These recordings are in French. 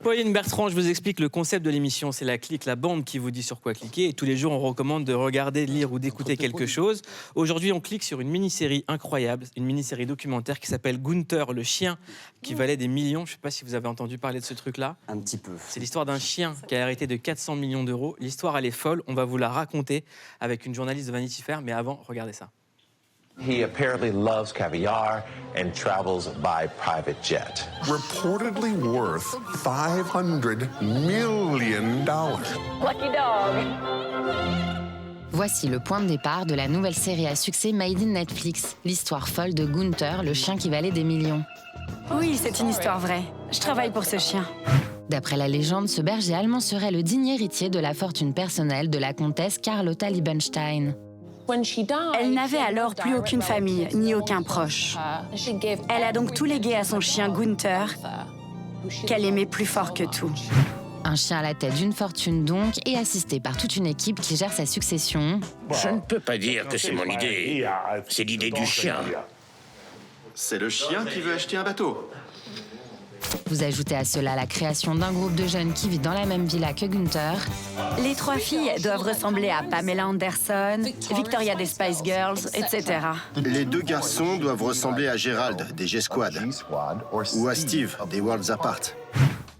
Pauline Bertrand, je vous explique le concept de l'émission. C'est la bande qui vous dit sur quoi cliquer. Et tous les jours, on recommande de regarder, de lire ou d'écouter quelque chose. Aujourd'hui, on clique sur une mini-série incroyable, une mini-série documentaire qui s'appelle Gunther, le chien qui valait des millions. Je ne sais pas si vous avez entendu parler de ce truc-là. Un petit peu. C'est l'histoire d'un chien qui a hérité de 400 millions d'euros. L'histoire, elle est folle. On va vous la raconter avec une journaliste de Vanity Fair. Mais avant, regardez ça. He apparently loves caviar and travels by private jet. Reportedly worth $500 million. Lucky dog. Voici le point de départ de la nouvelle série à succès Made in Netflix, l'histoire folle de Gunther, le chien qui valait des millions. Oui, c'est une histoire vraie. Je travaille pour ce chien. D'après la légende, ce berger allemand serait le digne héritier de la fortune personnelle de la comtesse Carlotta Liebenstein. Elle n'avait alors plus aucune famille, ni aucun proche. Elle a donc tout légué à son chien Gunther, qu'elle aimait plus fort que tout. Un chien à la tête d'une fortune donc, et assisté par toute une équipe qui gère sa succession. Je ne peux pas dire que c'est mon idée. C'est l'idée du chien. C'est le chien qui veut acheter un bateau. Vous ajoutez à cela la création d'un groupe de jeunes qui vit dans la même villa que Gunther. Les trois filles doivent ressembler à Pamela Anderson, Victoria des Spice Girls, etc. Les deux garçons doivent ressembler à Gérald des G-Squad ou à Steve des Worlds Apart.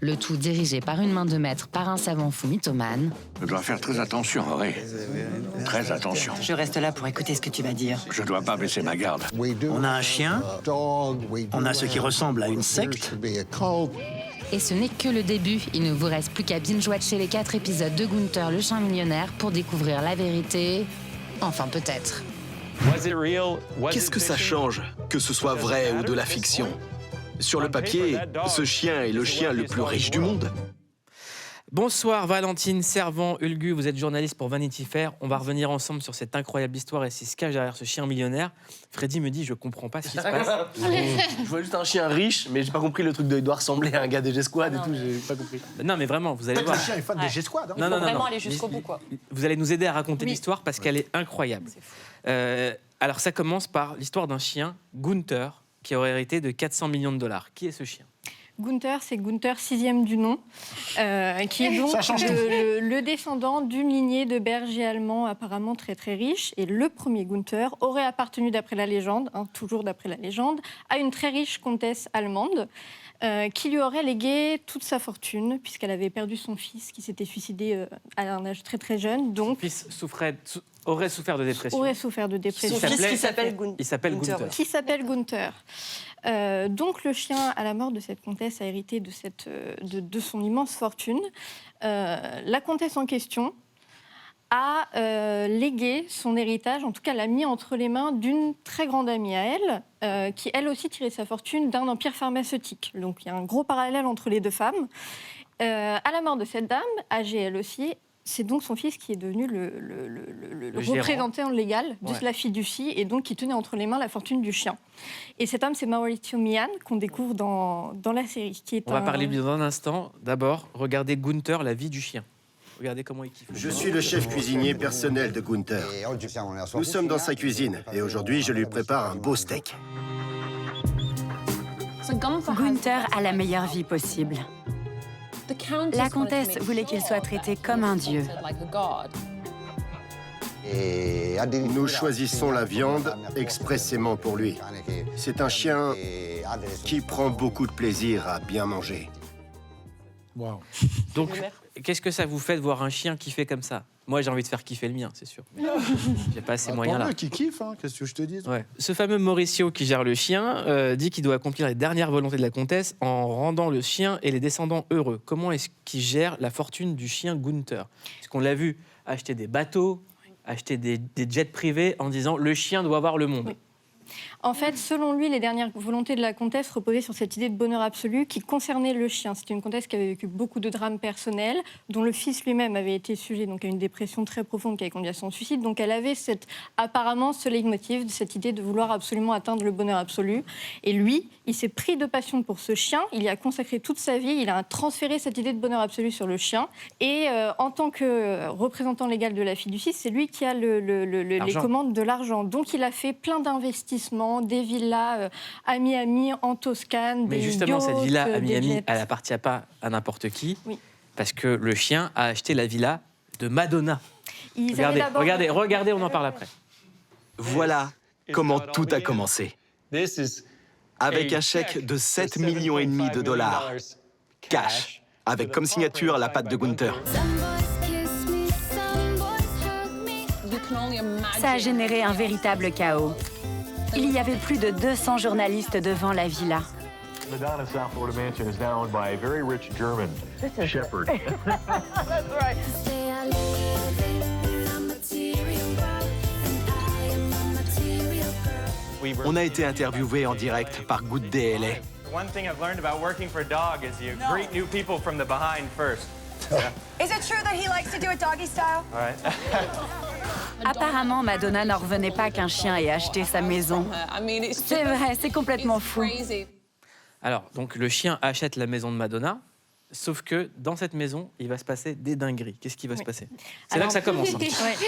Le tout dirigé par une main de maître par un savant fou mythomane. Je dois faire très attention, Ray. Très attention. Je reste là pour écouter ce que tu vas dire. Je dois pas baisser ma garde. On a un chien, on a ce qui ressemble à une secte. Et ce n'est que le début. Il ne vous reste plus qu'à binge-watcher les 4 épisodes de Gunther, le chien millionnaire, pour découvrir la vérité. Enfin, peut-être. Qu'est-ce que ça change, que ce soit vrai ou de la fiction ? Sur le papier, ce chien est le chien le plus riche du monde. Bonsoir Valentine Servan-Hulgu, vous êtes journaliste pour Vanity Fair. On va revenir ensemble sur cette incroyable histoire et ce qui se cache derrière ce chien millionnaire. Freddy me dit, je comprends pas ce qui se passe. Je vois juste un chien riche, mais j'ai pas compris le truc de il doit ressembler à un gars des G-Squad et tout, j'ai pas compris. Non mais vraiment, vous allez voir. Le chien est fan des G-Squad. Non, vraiment aller jusqu'au bout, quoi. Vous allez nous aider à raconter l'histoire parce qu'elle est incroyable. Alors ça commence par l'histoire d'un chien, Gunther, qui aurait hérité de 400 millions de dollars. Qui est ce chien ? Gunther, c'est Gunther, 6e du nom, qui est donc le descendant d'une lignée de bergers allemands apparemment très très riches. Et le premier Gunther aurait appartenu, d'après la légende, toujours d'après la légende, à une très riche comtesse allemande qui lui aurait légué toute sa fortune, puisqu'elle avait perdu son fils, qui s'était suicidé à un âge très très jeune. Donc, son fils aurait souffert de dépression. Aurait souffert de dépression. Son fils qui s'appelle Gunther. Qui s'appelle Gunther. Donc le chien, à la mort de cette comtesse, a hérité de son immense fortune. La comtesse en question a légué son héritage, en tout cas l'a mis entre les mains d'une très grande amie à elle, qui elle aussi tirait sa fortune d'un empire pharmaceutique. Donc il y a un gros parallèle entre les deux femmes. À la mort de cette dame, âgée elle aussi, c'est donc son fils qui est devenu le représentant légal de la fiducie et donc qui tenait entre les mains la fortune du chien. Et cet homme, c'est Maurizio Mian, qu'on découvre dans la série. On va parler de lui dans un instant. D'abord, regardez Gunther, la vie du chien. Regardez comment il kiffe. Je suis le chef cuisinier personnel de Gunther. Nous sommes dans sa cuisine et aujourd'hui, je lui prépare un beau steak. Gunther a la meilleure vie possible. La comtesse voulait qu'il soit traité comme un dieu. Nous choisissons la viande expressément pour lui. C'est un chien qui prend beaucoup de plaisir à bien manger. Wow. Donc, qu'est-ce que ça vous fait de voir un chien kiffer comme ça ? Moi, j'ai envie de faire kiffer le mien, c'est sûr. J'ai pas ces moyens-là. Qui kiffe, hein, qu'est-ce que je te dis ? Ouais. Ce fameux Mauricio qui gère le chien dit qu'il doit accomplir les dernières volontés de la comtesse en rendant le chien et les descendants heureux. Comment est-ce qu'il gère la fortune du chien Gunther ? Parce qu'on l'a vu acheter des bateaux, acheter des jets privés en disant « le chien doit voir le monde oui. ». En fait, selon lui, les dernières volontés de la comtesse reposaient sur cette idée de bonheur absolu qui concernait le chien. C'était une comtesse qui avait vécu beaucoup de drames personnels, dont le fils lui-même avait été sujet donc, à une dépression très profonde qui avait conduit à son suicide. Donc elle avait apparemment ce leitmotiv de cette idée de vouloir absolument atteindre le bonheur absolu. Et lui, il s'est pris de passion pour ce chien, il y a consacré toute sa vie, il a transféré cette idée de bonheur absolu sur le chien. Et en tant que représentant légal de la fiducie, c'est lui qui a les commandes de l'argent. Donc il a fait plein d'investissements investissements, des villas à Miami, en Toscane, Mais des justement, cette yachts, villa à des Miami, jets. elle appartient pas à n'importe qui, Oui. parce que le chien a acheté la villa de Madonna. Ils avaient d'abord- Regardez, on en parle après. Voilà comment tout a commencé. Avec un chèque de 7,5 millions de dollars. Cash. Avec comme signature la patte de Gunther. Ça a généré un véritable chaos. Il y avait plus de 200 journalistes devant la villa. Madonna's South Florida mansion is now owned by a very rich German shepherd. On a été interviewé en direct par Good Day LA. One thing I've learned about working for a dog is you greet new people from the behind first. Is it true that he likes to do it doggy style? All right. Apparemment, Madonna n'en revenait pas qu'un chien ait acheté sa maison. C'est vrai, c'est complètement fou. Alors, donc, le chien achète la maison de Madonna, sauf que dans cette maison, il va se passer des dingueries. Qu'est-ce qui va se passer? C'est là que ça commence. Hein.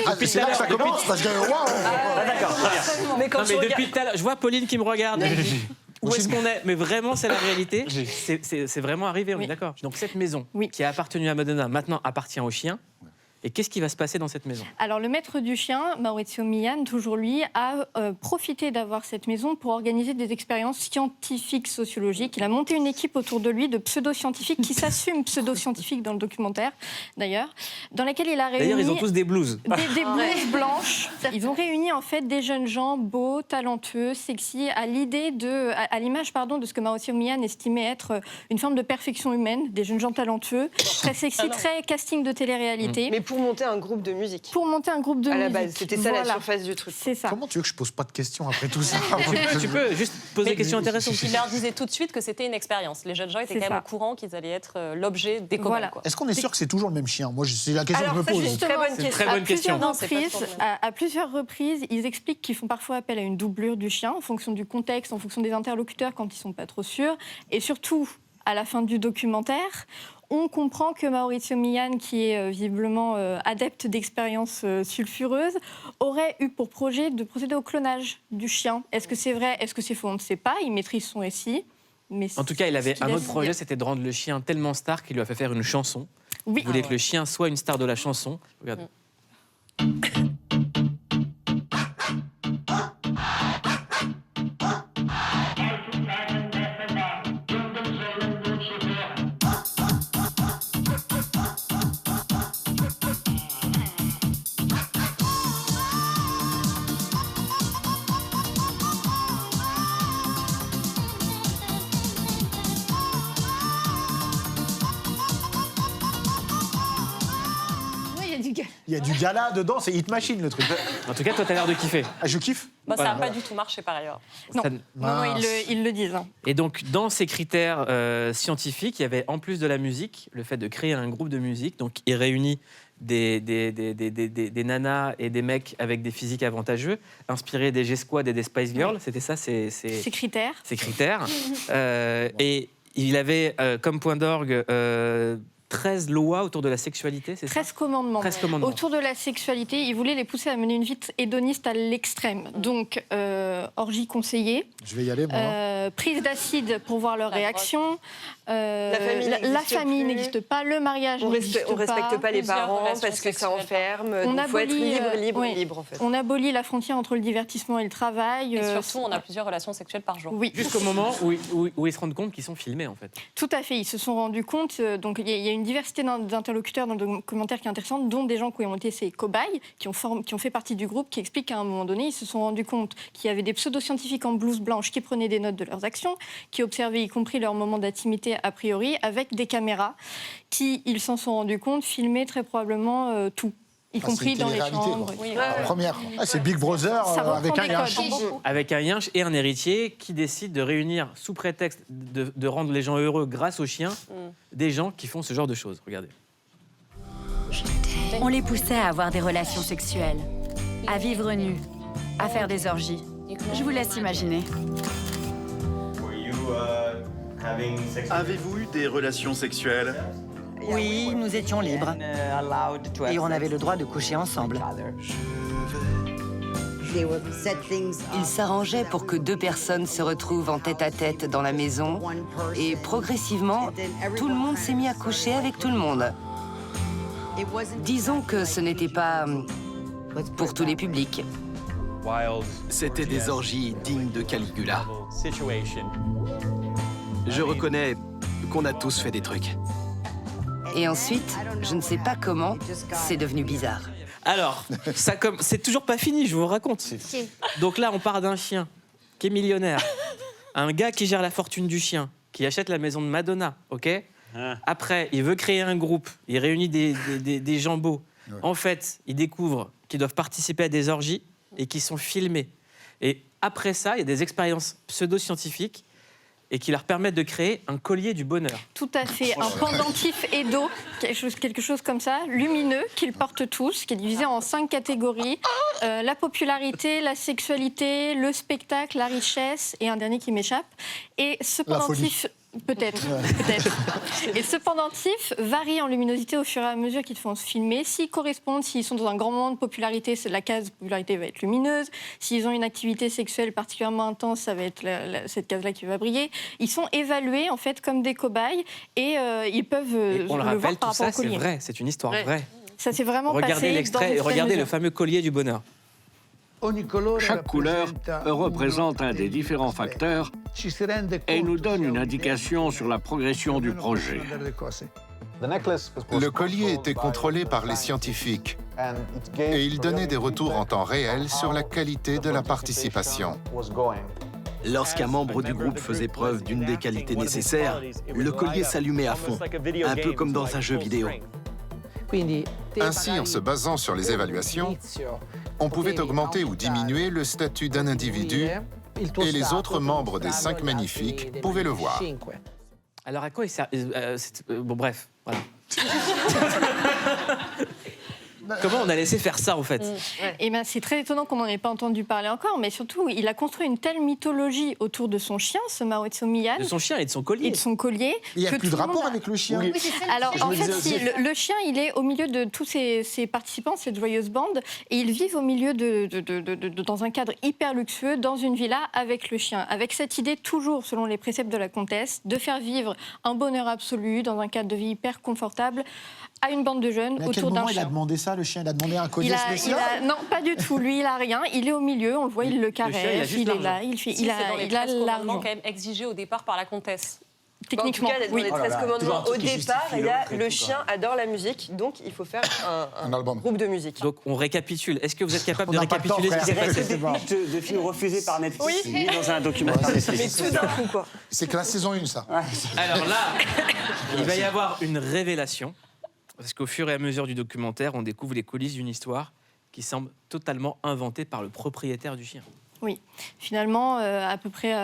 Ah, c'est là que ça commence parce que waouh. D'accord, très bien. Mais quand Non, tu mais depuis tout à l'heure, je vois Pauline qui me regarde. Où est-ce qu'on est? Mais vraiment, c'est la réalité. C'est vraiment arrivé, on est d'accord. Donc cette maison qui a appartenu à Madonna, maintenant appartient au chien. Et qu'est-ce qui va se passer dans cette maison? Alors, le maître du chien, Maurizio Mian, toujours lui, a profité d'avoir cette maison pour organiser des expériences scientifiques, sociologiques. Il a monté une équipe autour de lui de pseudo-scientifiques qui s'assument pseudo-scientifiques dans le documentaire, d'ailleurs, dans laquelle il a réuni... D'ailleurs, ils ont tous des blouses. Des blouses blanches. Ils ont réuni, en fait, des jeunes gens beaux, talentueux, sexy, à l'image de ce que Maurizio Mian estimait être une forme de perfection humaine, des jeunes gens talentueux, très sexy, très casting de télé-réalité. Mais pour monter un groupe de musique. Pour monter un groupe de à musique. la base, c'était ça la Voilà. surface du truc. C'est ça. Comment tu veux que je pose pas de questions après tout ça? Tu peux juste poser des questions intéressantes. Il leur disait tout de suite que c'était une expérience. Les jeunes gens étaient C'est quand même ça. au courant qu'ils allaient être l'objet des communs. Voilà. Quoi. Est-ce qu'on est sûr que c'est toujours le même chien? Moi, c'est la question Alors, que je me pose. justement, Très bonne question. Très bonne question. À plusieurs reprises, ils expliquent qu'ils font parfois appel à une doublure du chien en fonction du contexte, en fonction des interlocuteurs quand ils ne sont pas trop sûrs. Et surtout, à la fin du documentaire, on comprend que Maurizio Mian, qui est visiblement adepte d'expériences sulfureuses, aurait eu pour projet de procéder au clonage du chien. Est-ce que c'est vrai? Est-ce que c'est faux? On ne sait pas. Il maîtrise son récit. Mais En tout cas, il avait ce qu'il un a autre dit. projet, c'était de rendre le chien tellement star qu'il lui a fait faire une chanson. Oui. Il voulait que le chien soit une star de la chanson. Regarde. Il y a du gala dedans, c'est Hit Machine le truc. En tout cas, toi, t'as l'air de kiffer. Ah, je kiffe. Bah, ça Voilà. n'a pas du tout marché par ailleurs. Non, Ça- non, ils le disent. Hein. Et donc, dans ces critères scientifiques, il y avait en plus de la musique, le fait de créer un groupe de musique. Donc, il réunit des nanas et des mecs avec des physiques avantageux, inspirés des G-Squad et des Spice Girls. C'était ça, Ces critères. ces critères. Et il avait comme point d'orgue 13 lois autour de la sexualité, c'est ça? 13 commandements. 13 commandements. Autour de la sexualité, il voulait les pousser à mener une vie hédoniste à l'extrême. Donc, orgie conseillée, Je vais y aller, moi. prise d'acide pour voir leur réaction, La famille n'existe pas, le mariage On n'existe pas. respecte pas les Plusieurs parents relations parce que ça enferme. On Il faut être abolit, libre en fait. On abolit la frontière entre le divertissement et le travail. Et surtout, on a plusieurs relations sexuelles par jour. Oui. Jusqu'au moment où ils se rendent compte qu'ils sont filmés, en fait. Tout à fait, ils se sont rendus compte, donc il y a une diversité d'interlocuteurs dans le documentaire qui est intéressante, dont des gens qui ont été ces cobayes, qui ont fait partie du groupe, qui expliquent qu'à un moment donné, ils se sont rendus compte qu'il y avait des pseudo-scientifiques en blouse blanche qui prenaient des notes de leurs actions, qui observaient y compris leurs moments d'intimité a priori, avec des caméras qui, ils s'en sont rendus compte, filmaient très probablement tout. Y compris dans les chambres. La première. Ah, c'est Big Brother avec un yinche. Avec un yinche et un héritier qui décide de réunir, sous prétexte de rendre les gens heureux grâce aux chiens, des gens qui font ce genre de choses. Regardez. On les poussait à avoir des relations sexuelles, à vivre nus, à faire des orgies. Je vous laisse imaginer. Avez-vous eu des relations sexuelles? Oui, nous étions libres. Et on avait le droit de coucher ensemble. Ils s'arrangeaient pour que 2 personnes se retrouvent en tête-à-tête dans la maison et progressivement, tout le monde s'est mis à coucher avec tout le monde. Disons que ce n'était pas pour tous les publics. C'était des orgies dignes de Caligula. Je reconnais qu'on a tous fait des trucs. Et ensuite, je ne sais pas comment, c'est devenu bizarre. Alors, c'est toujours pas fini, je vous raconte. Donc là, on part d'un chien qui est millionnaire, un gars qui gère la fortune du chien, qui achète la maison de Madonna, ok ? Après, il veut créer un groupe, il réunit des gens beaux. Ouais. En fait, il découvre qu'ils doivent participer à des orgies et qu'ils sont filmés. Et après ça, il y a des expériences pseudo-scientifiques et qui leur permettent de créer un collier du bonheur. Tout à fait, un pendentif Edo, quelque chose comme ça, lumineux, qu'ils portent tous, qui est divisé en 5 catégories. La popularité, la sexualité, le spectacle, la richesse, et un dernier qui m'échappe. Et ce pendentif... Peut-être. Et ce pendentif varie en luminosité au fur et à mesure qu'ils font se filmer. S'ils correspondent, s'ils sont dans un grand moment de popularité, la case popularité va être lumineuse. S'ils ont une activité sexuelle particulièrement intense, ça va être cette case-là qui va briller. Ils sont évalués en fait comme des cobayes et ils peuvent on le voir rappelle, par rapport au collier. C'est vrai, c'est une histoire vraie. Ça s'est vraiment regardez passé. L'extrait et regardez le fameux collier du bonheur. Chaque couleur représente un des différents facteurs et nous donne une indication sur la progression du projet. Le collier était contrôlé par les scientifiques et il donnait des retours en temps réel sur la qualité de la participation. Lorsqu'un membre du groupe faisait preuve d'une des qualités nécessaires, le collier s'allumait à fond, un peu comme dans un jeu vidéo. Ainsi, en se basant sur les évaluations, on pouvait augmenter ou diminuer le statut d'un individu et les autres membres des 5 magnifiques pouvaient le voir. Alors à quoi il sert bon bref, voilà. Comment on a laissé faire ça, en fait? Eh ben, c'est très étonnant qu'on n'en ait pas entendu parler encore, mais surtout, il a construit une telle mythologie autour de son chien, ce Maurizio Millán. De son chien et de son collier. Et de son collier. Il n'y a plus de rapport avec le chien. Oui. Alors, en fait, si, le chien, il est au milieu de tous ses participants, cette joyeuse bande, et ils vivent au milieu dans un cadre hyper luxueux, dans une villa, avec le chien. Avec cette idée, toujours selon les préceptes de la comtesse, de faire vivre un bonheur absolu, dans un cadre de vie hyper confortable, à une bande de jeunes mais autour d'un chien. À quel moment il a demandé ça, le chien? Il a demandé un collier spécial? Non, pas du tout. Lui, il a rien. Il est au milieu, on le voit, il le caresse, il est là, il a l'argent. quand même exigé au départ par la comtesse. Techniquement, en tout cas, dans les 13 commandements, au départ, il y a le chien adore la musique, donc il faut faire un groupe de musique. Donc on récapitule. Est-ce que vous êtes capable de récapituler ce qui s'est passé? C'est des pitchs de films refusés par Netflix, mis dans un documentaire. Mais tout d'un coup, quoi. C'est que la saison 1, ça. Alors là, il va y avoir une révélation. Parce qu'au fur et à mesure du documentaire, on découvre les coulisses d'une histoire qui semble totalement inventée par le propriétaire du chien. Oui, finalement, à peu près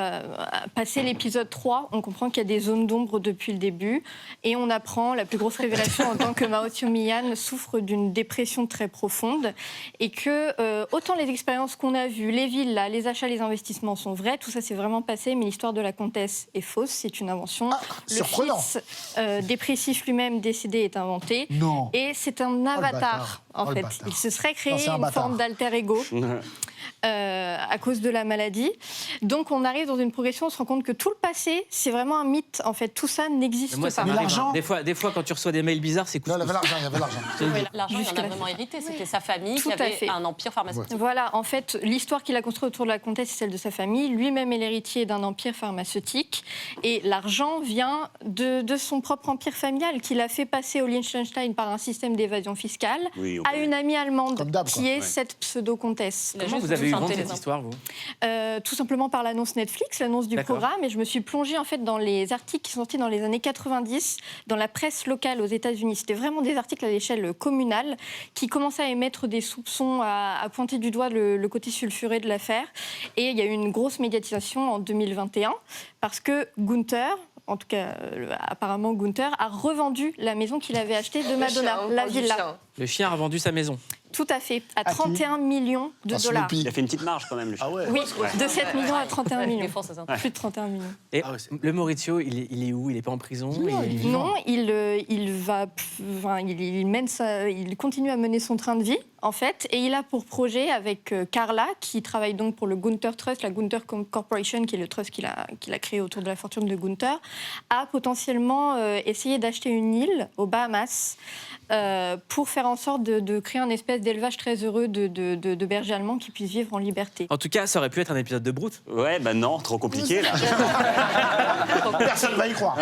passé l'épisode 3, on comprend qu'il y a des zones d'ombre depuis le début et on apprend la plus grosse révélation en tant que Maurizio Millán souffre d'une dépression très profonde et que autant les expériences qu'on a vues, les villas, les achats, les investissements sont vrais, tout ça s'est vraiment passé, mais l'histoire de la comtesse est fausse, c'est une invention. Le fils dépressif lui-même décédé est inventé. Non. Et c'est un avatar, en fait. Il se serait créé une forme d'alter ego. À cause de la maladie. Donc on arrive dans une progression, on se rend compte que tout le passé, c'est vraiment un mythe. En fait, tout ça n'existe pas. Mais l'argent... Des fois, quand tu reçois des mails bizarres, c'est cool. Non, il y avait l'argent, il y avait l'argent. L'argent, il en a vraiment hérité. C'était sa famille qui avait un empire pharmaceutique. Voilà, en fait, l'histoire qu'il a construite autour de la comtesse, c'est celle de sa famille. Lui-même est l'héritier d'un empire pharmaceutique. Et l'argent vient de son propre empire familial, qu'il a fait passer au Liechtenstein par un système d'évasion fiscale à une amie allemande, qui est cette pseudo-comtesse. Comment vous avez eu vent de cette histoire, vous? Tout simplement par l'annonce Netflix, l'annonce du programme, et je me suis plongée en fait dans les articles qui sont sortis dans les années 90 dans la presse locale aux États-Unis. C'était vraiment des articles à l'échelle communale qui commençaient à émettre des soupçons, à pointer du doigt le côté sulfuré de l'affaire. Et il y a eu une grosse médiatisation en 2021 parce que Gunther, en tout cas, apparemment Gunther, a revendu la maison qu'il avait achetée de Madonna, la villa. Le chien a revendu sa maison. Tout à fait, à 31 millions de dollars. Il a fait une petite marge quand même, le chien. Oui, de 7 millions à 31 millions. Plus de 31 millions. Et le Maurizio, il est où? Il n'est pas en prison? Non, il continue à mener son train de vie en fait, et il a pour projet avec Carla, qui travaille donc pour le Gunther Trust, la Gunther Corporation, qui est le trust qu'il a créé autour de la fortune de Gunther, à potentiellement essayer d'acheter une île aux Bahamas pour faire en sorte de créer un espèce d'élevage très heureux de bergers allemands qui puissent vivre en liberté. En tout cas, ça aurait pu être un épisode de Brute. Ouais, bah non, trop compliqué là. Personne ne va y croire.